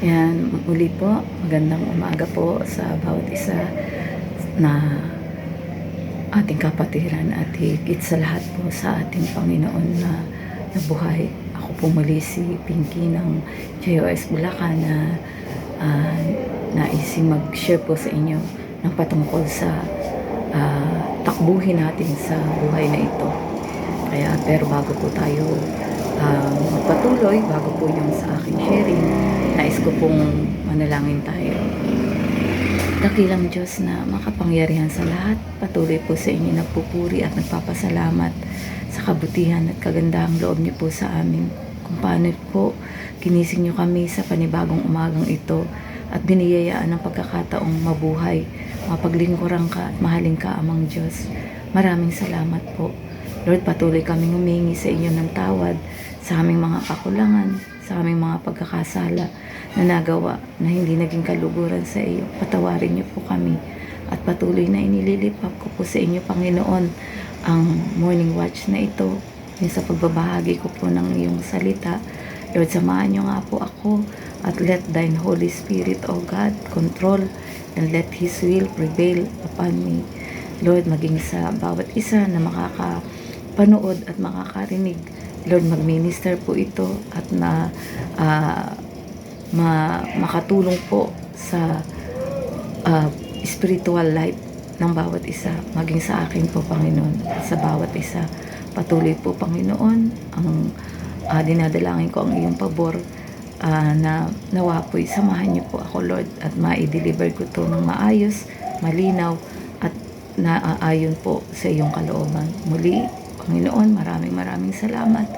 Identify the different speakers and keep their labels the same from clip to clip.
Speaker 1: Yan, muli po, magandang umaga po sa bawat isa na ating kapatiran at higit sa lahat po sa ating Panginoon na nabuhay. Ako po muli si Pinky ng JOS Bulacan na naising mag-share po sa inyo ng patungkol sa takbuhin natin sa buhay na ito. Kaya pero bago po tayo magpatuloy, bago po yung sa aking sharing, nais ko pong manalangin tayo. Dakilang Diyos na makapangyarihan sa lahat, patuloy po sa inyo nagpupuri at nagpapasalamat sa kabutihan at kagandahang loob niyo po sa amin. Kung paano po ginising niyo kami sa panibagong umagang ito at biniyayaan ng pagkakataong mabuhay, mapaglingkuran ka at mahalin ka, Amang Diyos. Maraming salamat po. Lord, patuloy kaming humingi sa inyo ng tawad sa aming mga kakulangan, sa aming mga pagkakasala na nagawa na hindi naging kaluguran sa iyo. Patawarin niyo po kami at patuloy na inililipap ko po sa inyo, Panginoon, ang morning watch na ito, yung sa pagbabahagi ko po ng iyong salita. Lord, samahan niyo nga po ako at let thine Holy Spirit, O God, control and let His will prevail upon me. Lord, maging sa bawat isa na makakapanood at makakarinig, Lord, mag-minister po ito at na makatulong po sa spiritual life ng bawat isa, maging sa akin po, Panginoon, at sa bawat isa. Patuloy po, Panginoon, ang dinadalangin ko ang iyong pabor na nawa po'y samahan niyo po ako, Lord, at ma-deliver ko to ng maayos, malinaw, at naaayon po sa iyong kalooban. Muli, Panginoon, maraming salamat.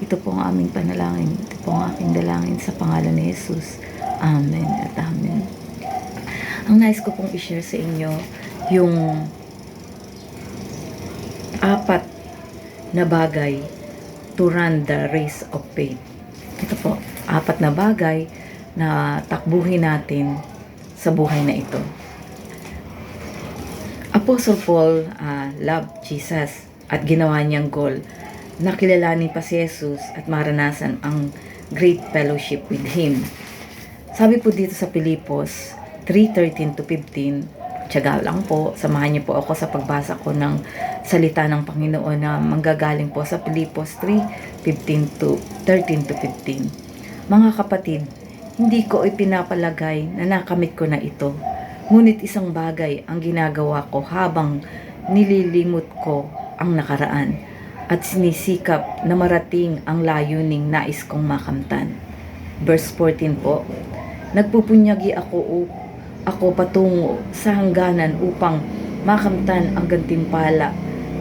Speaker 1: Ito po ang aming panalangin. Ito po ang aking dalangin sa pangalan ni Jesus. Amen at amen. Ang nais ko pong i-share sa inyo yung 4 na bagay to run the race of faith. Ito po, 4 na bagay na takbuhin natin sa buhay na ito. Apostle Paul loved Jesus at ginawa niyang goal na kilalanin pa si Jesus at maranasan ang great fellowship with Him. Sabi po dito sa Filipos 3:13-15, tiyaga lang po, samahan niyo po ako sa pagbasa ko ng salita ng Panginoon na manggagaling po sa Filipos 3:13-15. Mga kapatid, hindi ko ipinapalagay na nakamit ko na ito, ngunit isang bagay ang ginagawa ko habang nililimot ko ang nakaraan at sinisikap na marating ang layuning nais kong makamtan. Verse 14 po, nagpupunyagi ako patungo sa hangganan upang makamtan ang gantimpala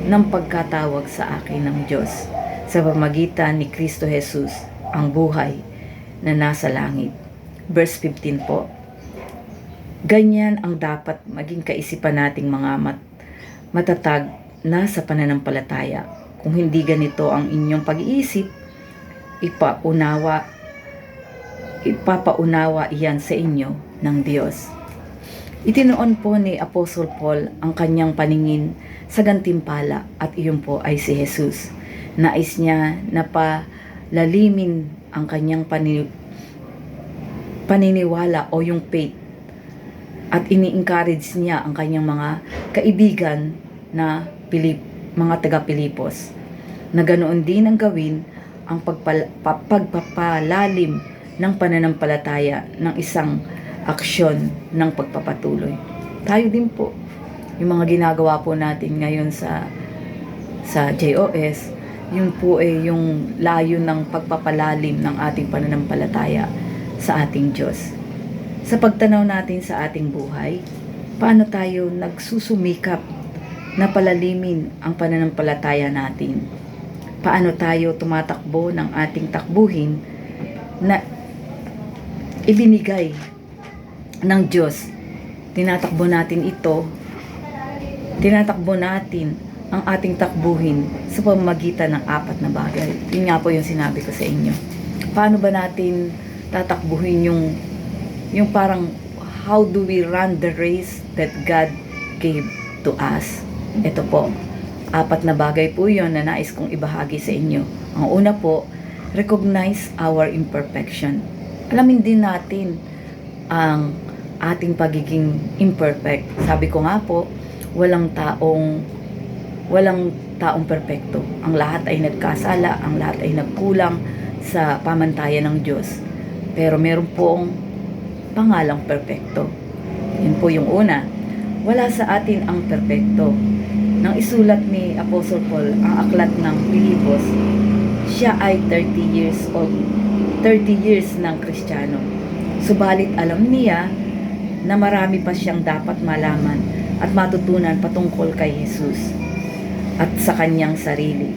Speaker 1: ng pagkatawag sa akin ng Diyos sa pamamagitan ni Kristo Jesus, ang buhay na nasa langit. Verse 15 po, ganyan ang dapat maging kaisipan nating mga matatag na sa pananampalataya. Kung hindi ganito ang inyong pag-iisip, ipapaunawa iyan sa inyo ng Diyos. Itinoon po ni Apostle Paul ang kanyang paningin sa gantimpala at iyon po ay si Jesus. Nais niya na palalimin ang kanyang paniniwala o yung faith at ini-encourage niya ang kanyang mga kaibigan na mga taga-Pilipos na ganoon din ang gawin ang pagpapalalim ng pananampalataya ng isang aksyon ng pagpapatuloy. Tayo din po, yung mga ginagawa po natin ngayon sa JOS, yun po ay yung layo ng pagpapalalim ng ating pananampalataya sa ating Diyos. Sa pagtanaw natin sa ating buhay, paano tayo nagsusumikap na palalimin ang pananampalataya natin? Paano tayo tumatakbo ng ating takbuhin na ibinigay ng Diyos? Tinatakbo natin ang ating takbuhin sa pamamagitan ng 4 na bagay. Yun nga po yung sinabi ko sa inyo. Paano ba natin tatakbuhin yung parang how do we run the race that God gave to us? Ito po, 4 na bagay po yun na nais kong ibahagi sa inyo. Ang una po, recognize our imperfection. alamin din natin ang ating pagiging imperfect. Sabi ko nga po, walang taong perpekto. Ang lahat ay nagkasala, ang lahat ay nagkulang sa pamantayan ng Diyos. Pero meron pong pangalang perpekto. Yun po yung una. Wala sa atin ang perpekto. Nang isulat ni Apostle Paul ang aklat ng Pilipos, siya ay 30 years ng Kristiyano. Subalit alam niya na marami pa siyang dapat malaman at matutunan patungkol kay Jesus at sa kanyang sarili.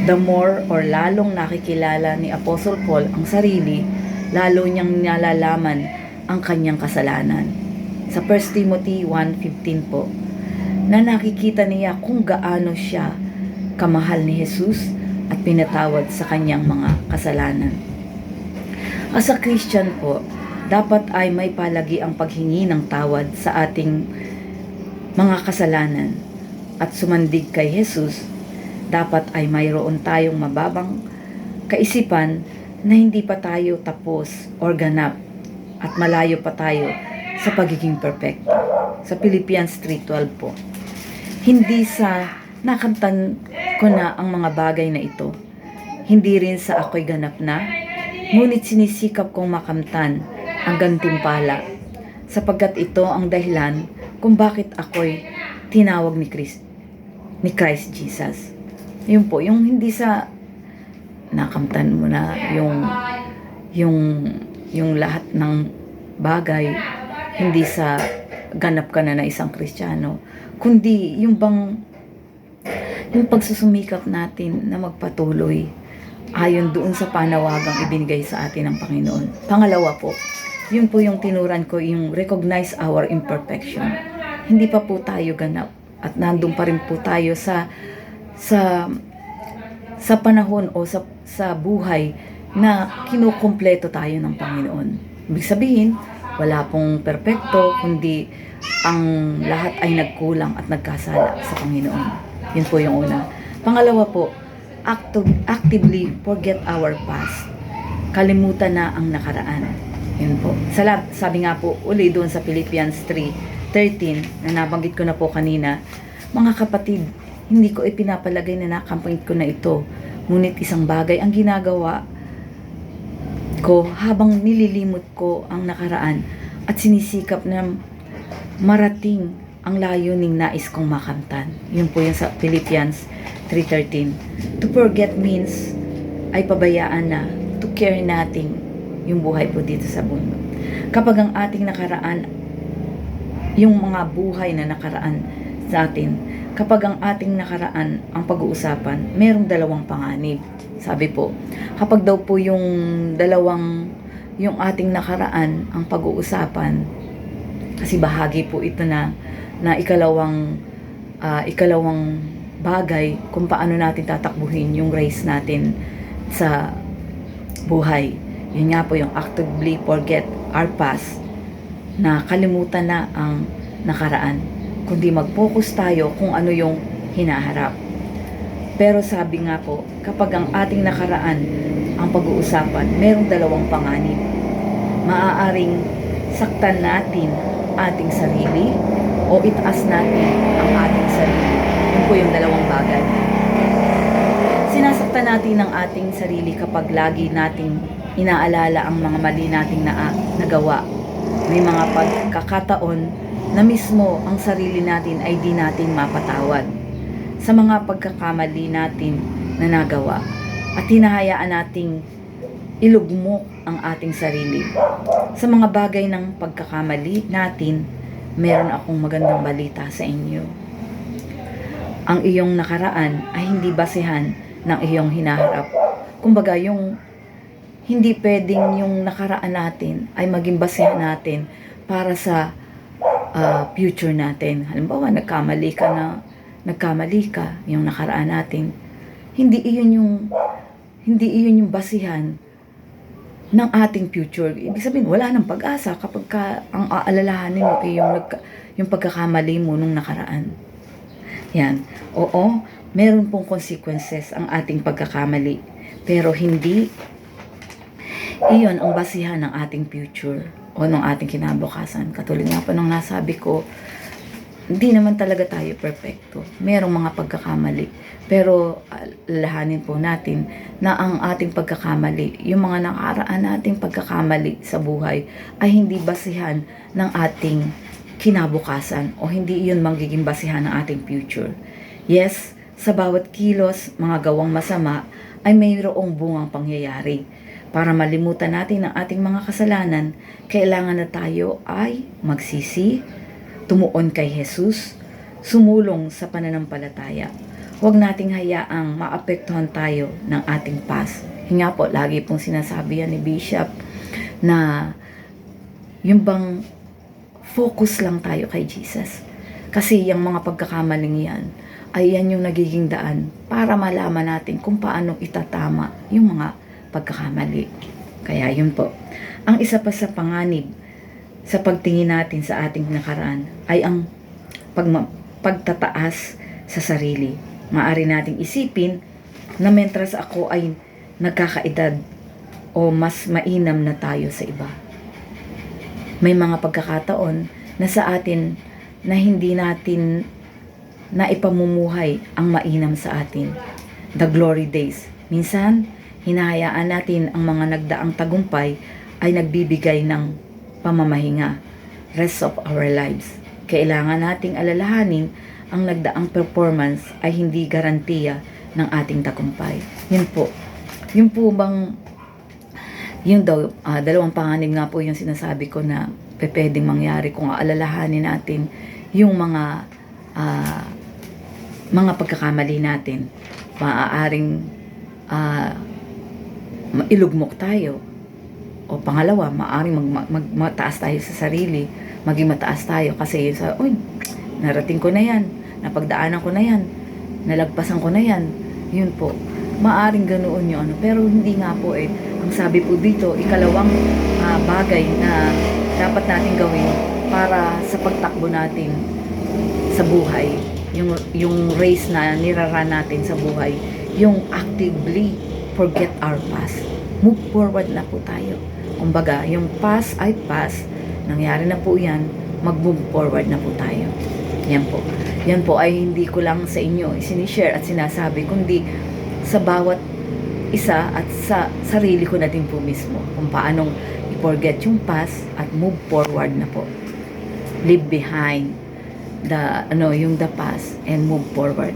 Speaker 1: The more or lalong nakikilala ni Apostle Paul ang sarili, lalo niyang nalalaman ang kanyang kasalanan. Sa 1 Timothy 1:15 po, na nakikita niya kung gaano siya kamahal ni Jesus at pinatawad sa kanyang mga kasalanan. As a Christian po, dapat ay may palagi ang paghingi ng tawad sa ating mga kasalanan at sumandig kay Jesus. Dapat ay mayroon tayong mababang kaisipan na hindi pa tayo tapos or ganap at malayo pa tayo sa pagiging perfect. Sa Philippians 3:12 po. Hindi sa nakamtan ko na ang mga bagay na ito. Hindi rin sa ako'y ganap na, ngunit sinisikap kong makamtan ang gantimpala, sapagkat ito ang dahilan kung bakit ako'y tinawag ni Christ Jesus. Yun po, yung hindi sa nakamtan mo na yung lahat ng bagay, hindi sa ganap ka na isang Kristiyano, kundi yung pagsusumikap natin na magpatuloy ayon doon sa panawagang ibinigay sa atin ng Panginoon. Pangalawa po, yun po yung tinuran ko, yung recognize our imperfection. Hindi pa po tayo ganap at nandun pa rin po tayo sa panahon o sa buhay na kinukumpleto tayo ng Panginoon. Ibig sabihin, wala pong perpekto, kundi ang lahat ay nagkulang at nagkasala sa Panginoon. Yun po yung una. Pangalawa po, actively forget our past. Kalimutan na ang nakaraan. Yun po. Sabi nga po uli doon sa Philippians 3:13 na nabanggit ko na po kanina, mga kapatid, hindi ko ipinapalagay na nakamit ko na ito. Ngunit isang bagay ang ginagawa ko habang nililimot ko ang nakaraan at sinisikap na marating ang layuning nais kong makamtan. Yun po yung sa Philippians 3:13. To forget means ay pabayaan na, to care natin yung buhay po dito sa mundo. Kapag ang ating nakaraan, yung mga buhay na nakaraan sa atin, kapag ang ating nakaraan ang pag-uusapan, merong dalawang panganib. Sabi po, kapag daw po yung ating nakaraan ang pag-uusapan, kasi bahagi po ito na ikalawang bagay kung paano natin tatakbuhin yung race natin sa buhay. Yun nga po yung actively forget our past, na kalimutan na ang nakaraan, kundi mag-focus tayo kung ano yung hinaharap. Pero sabi nga po, kapag ang ating nakaraan ang pag-uusapan, merong dalawang panganib. Maaaring saktan natin ating sarili o itaas natin ang ating sarili. Yun po yung dalawang bagay. Sinasaktan natin ang ating sarili kapag lagi nating inaalala ang mga mali nating nagawa. May mga pagkakataon na mismo ang sarili natin ay di natin mapatawad sa mga pagkakamali natin na nagawa at hinahayaan nating ilugmok ang ating sarili. Sa mga bagay ng pagkakamali natin, meron akong magandang balita sa inyo. Ang iyong nakaraan ay hindi basehan ng iyong hinaharap. Kumbaga, hindi pwedeng yung nakaraan natin ay maging basehan natin para sa future natin. Halimbawa, nagkamali ka, yung nakaraan natin. Hindi iyon yung basihan ng ating future. Ibig sabihin, wala nang pag-asa kapag ang aalalahanin mo ay yung pagkakamali mo nung nakaraan. Yan. Oo, meron pong consequences ang ating pagkakamali. Pero hindi Iyon ang basihan ng ating future o ng ating kinabukasan. Katulad nga po nung nasabi ko, hindi naman talaga tayo perfecto. Merong mga pagkakamali. Pero lahanin po natin na ang ating pagkakamali, yung mga nakaraan nating pagkakamali sa buhay ay hindi basihan ng ating kinabukasan o hindi yun magiging basihan ng ating future. Yes, sa bawat kilos, mga gawang masama ay mayroong bungang pangyayari. Para malimutan natin ang ating mga kasalanan, kailangan na tayo ay magsisi, tumuon kay Jesus, sumulong sa pananampalataya. Huwag nating hayaang maapektuhan tayo ng ating past. Nga po, lagi pong sinasabi yan ni Bishop na yung bang focus lang tayo kay Jesus. Kasi yung mga pagkakamaling yan, ay yan yung nagiging daan para malaman natin kung paano itatama yung mga pagkakamali. Kaya yun po. Ang isa pa sa panganib sa pagtingin natin sa ating nakaraan ay ang pagtataas sa sarili. Maaari nating isipin na mentras ako ay nagkakaedad o mas mainam na tayo sa iba. May mga pagkakataon na sa atin na hindi natin na ipamumuhay ang mainam sa atin. The glory days. Minsan, hinahayaan natin ang mga nagdaang tagumpay ay nagbibigay ng pamamahinga, rest of our lives. Kailangan nating alalahanin ang nagdaang performance ay hindi garantiya ng ating tagumpay. Yun po. Yun po bang, yung dalawang panganib nga po yung sinasabi ko na pwedeng mangyari kung alalahanin natin yung mga pagkakamali natin. Maaaring ilugmok tayo. O pangalawa, maaaring mataas tayo sa sarili, maging mataas tayo kasi narating ko na yan, napagdaanan ko na yan, nalagpasan ko na yan. Yun po, maaaring ganoon yun. Pero hindi nga po ang sabi po dito, ikalawang bagay na dapat natin gawin para sa pagtakbo natin sa buhay, yung race na niraran natin sa buhay, yung actively forget our past. Move forward na po tayo. Kumbaga, yung past ay past, nangyari na po yan, mag-move forward na po tayo. Yan po. Yan po ay hindi ko lang sa inyo sinishare at sinasabi, kundi sa bawat isa at sa sarili ko na din po mismo, kung paanong i-forget yung past at move forward na po. Leave behind yung the past and move forward.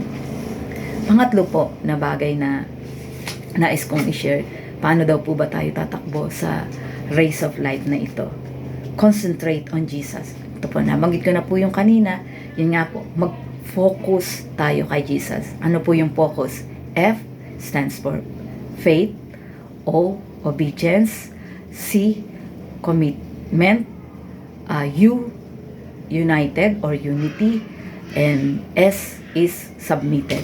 Speaker 1: Pangatlo po na bagay na nais kong i-share, paano daw po ba tayo tatakbo sa race of life na ito? Concentrate on Jesus. Ito po, nabanggit ko na po yung kanina. Yun nga po, mag-focus tayo kay Jesus. Ano po yung focus? F stands for faith. O, obedience. C, commitment. U, united or unity. And S is submitted.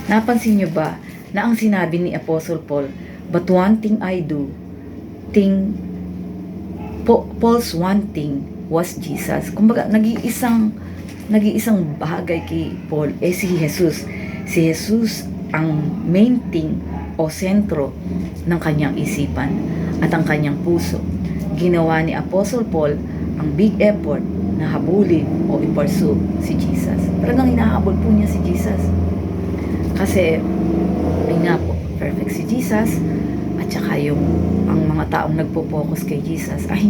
Speaker 1: Napansin nyo ba na ang sinabi ni Apostle Paul, but one thing I do, Paul's one thing was Jesus. Kumbaga, nag-iisang bagay kay Paul, si Jesus. Si Jesus ang main thing o sentro ng kanyang isipan at ang kanyang puso. Ginawa ni Apostle Paul ang big effort na habulin o i-pursue si Jesus. Talagang hinahabol po niya si Jesus. Kasi, nga po, perfect si Jesus. At saka ang mga taong nagpo-focus kay Jesus ay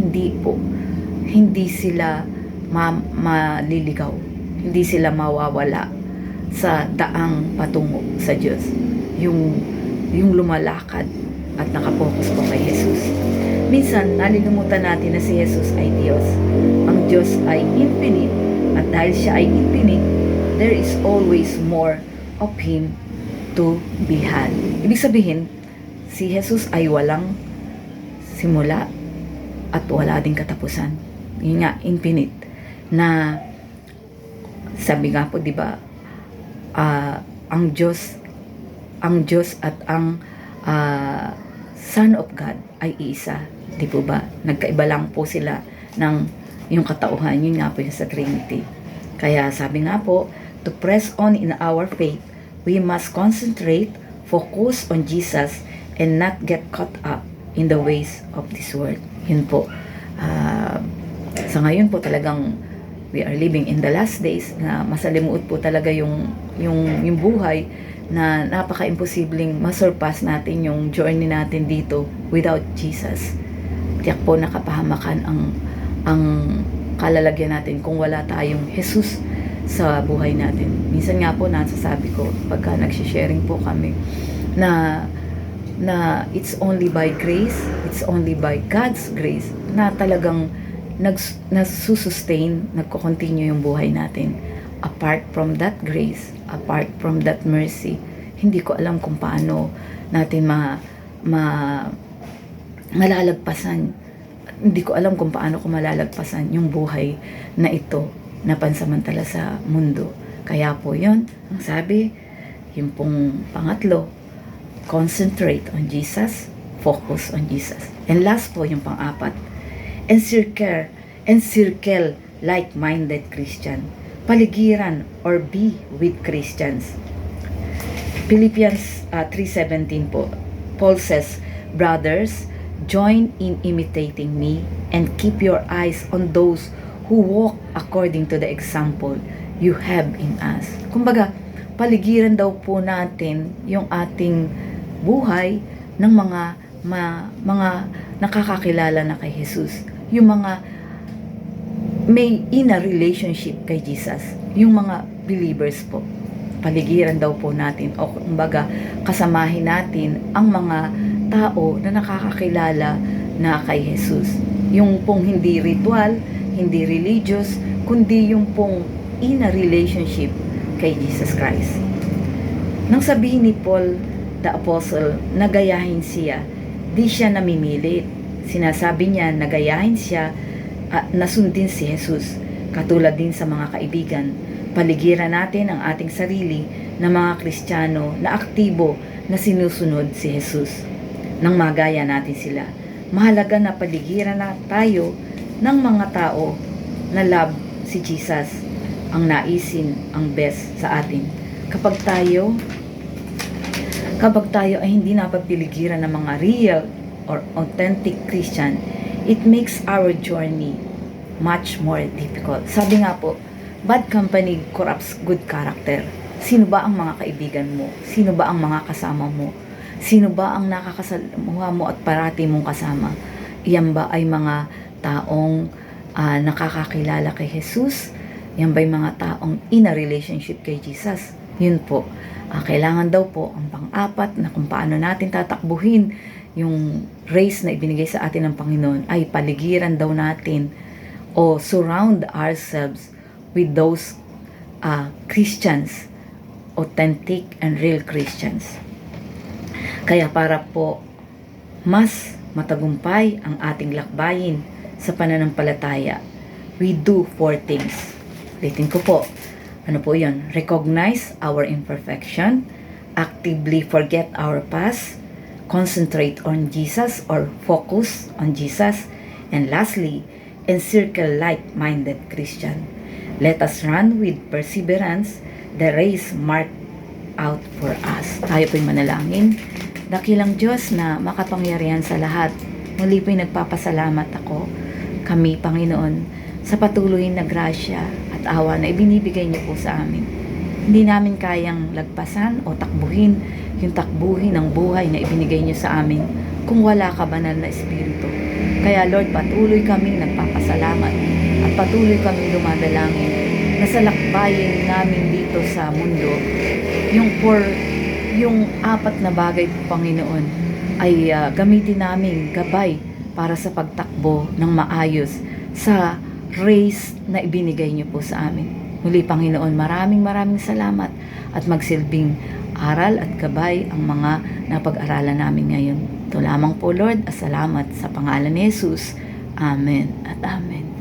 Speaker 1: hindi sila maliligaw, hindi sila mawawala sa daang patungo sa Diyos, yung lumalakad at nakapokus po kay Jesus. Minsan nalilimutan natin na si Jesus ay Diyos. Ang Diyos ay infinite, at dahil siya ay infinite, there is always more of Him to be had. Ibig sabihin, si Jesus ay walang simula at wala ding katapusan. Yun nga, infinite. Na sabi nga po, di ba, ang Diyos at ang Son of God ay iisa. Di po ba? Nagkaiba lang po sila ng yung katauhan. Yun nga po yung sa Trinity. Kaya sabi nga po, to press on in our faith, we must concentrate, focus on Jesus, and not get caught up in the ways of this world. Yun po. Sa ngayon po talagang we are living in the last days na masalimuot po talaga yung buhay na napaka-imposibleng masurpass natin yung journey natin dito without Jesus. Tiyak po nakapahamakan ang kalalagyan natin kung wala tayong Jesus sa buhay natin. Minsan nga po nasasabi ko pagka nagsisharing po kami na it's only by grace, it's only by God's grace na talagang nagsusustain, nagko-continue yung buhay natin. Apart from that grace, apart from that mercy, hindi ko alam kung paano natin malalagpasan. Hindi ko alam kung paano ko malalagpasan yung buhay na ito na pansamantala sa mundo. Kaya po yun, ang sabi, yung pong pangatlo, concentrate on Jesus, focus on Jesus. And last po, yung pang-apat, encircle like-minded Christian. Paligiran or be with Christians. Philippians 3:17 po, Paul says, brothers, join in imitating me and keep your eyes on those who walk according to the example you have in us. Kumbaga, paligiran daw po natin yung ating buhay ng mga nakakakilala na kay Jesus. Yung mga may inner relationship kay Jesus. Yung mga believers po. Paligiran daw po natin o kumbaga kasamahin natin ang mga tao na nakakakilala na kay Jesus. Yung pong hindi ritual, hindi religious, kundi yung pong inner relationship kay Jesus Christ. Nang sabihin ni Paul the Apostle na gayahin siya, di siya namimilit. Sinasabi niya na gayahin siya na sundin si Jesus. Katulad din sa mga kaibigan, paligiran natin ang ating sarili na mga Kristiyano na aktibo na sinusunod si Jesus. Nang magaya natin sila, mahalaga na paligiran na tayo ng mga tao na love si Jesus, ang naisin, ang best sa atin. Kapag tayo ay hindi napapiligiran ng mga real or authentic Christian, it makes our journey much more difficult. Sabi nga po, bad company corrupts good character. Sino ba ang mga kaibigan mo? Sino ba ang mga kasama mo? Sino ba ang nakakasalamuha mo at parati mong kasama? Iyan ba ay mga taong nakakakilala kay Jesus? Yan ba yung mga taong in a relationship kay Jesus? Yun po. Kailangan daw po ang pang-apat na kung paano natin tatakbuhin yung race na ibinigay sa atin ng Panginoon ay paligiran daw natin o surround ourselves with those Christians, authentic and real Christians. Kaya para po mas matagumpay ang ating lakbayin sa pananampalataya, we do 4 things. Ulitin ko po. Ano po yun? Recognize our imperfection, actively forget our past, concentrate on Jesus or focus on Jesus, and lastly, encircle like-minded Christian. Let us run with perseverance the race marked out for us. Tayo po'y manalangin. Dakilang Diyos na makapangyarihan sa lahat, muli po'y nagpapasalamat ako, kami, Panginoon, sa patuloy na grasya at awa na ibinibigay niyo po sa amin. Hindi namin kayang lagpasan o takbuhin yung takbuhin ng buhay na ibinigay niyo sa amin kung wala ka, banal na Espiritu. Kaya Lord, patuloy kaming nagpapasalamat at patuloy kaming dumadalangin na sa lakbayin namin dito sa mundo, yung 4 na bagay po, Panginoon, ay gamitin namin gabay para sa pagtakbo ng maayos sa race na ibinigay niyo po sa amin. Muli, Panginoon, maraming salamat at magsilbing aral at gabay ang mga napag-aralan namin ngayon. Ito lamang po, Lord, at salamat sa pangalan ni Jesus. Amen at amen.